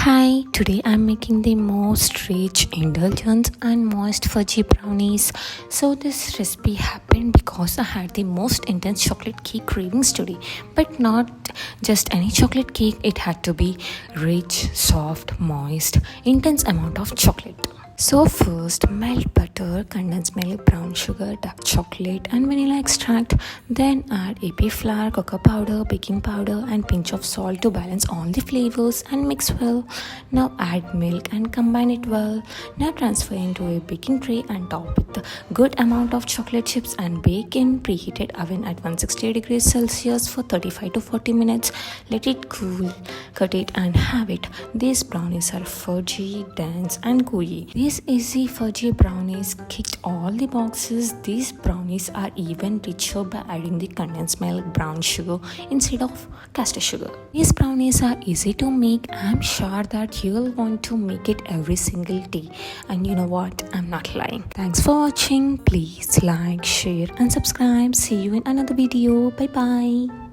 Hi, today I'm making the most rich, indulgent and moist fudgy brownies. So this recipe happened because I had the most intense chocolate cake cravings today. But not just any chocolate cake, it had to be rich, soft, moist, intense amount of chocolate. So first melt butter, condensed milk, brown sugar, dark chocolate and vanilla extract. Then add AP flour, cocoa powder, baking powder and pinch of salt to balance all the flavors and mix well. Now add milk and combine it well. Now transfer into a baking tray and top with a good amount of chocolate chips and bake in preheated oven at 160 degrees Celsius for 35 to 40 minutes. Let it cool, cut it and have it. These brownies are fudgy, dense and gooey. These easy fudgy brownies kicked all the boxes. These brownies are even richer by adding the condensed milk, brown sugar instead of caster sugar. These brownies are easy to make. I'm sure that you'll want to make it every single day. And you know what? I'm not lying. Thanks for watching. Please like, share and subscribe. See you in another video. Bye bye.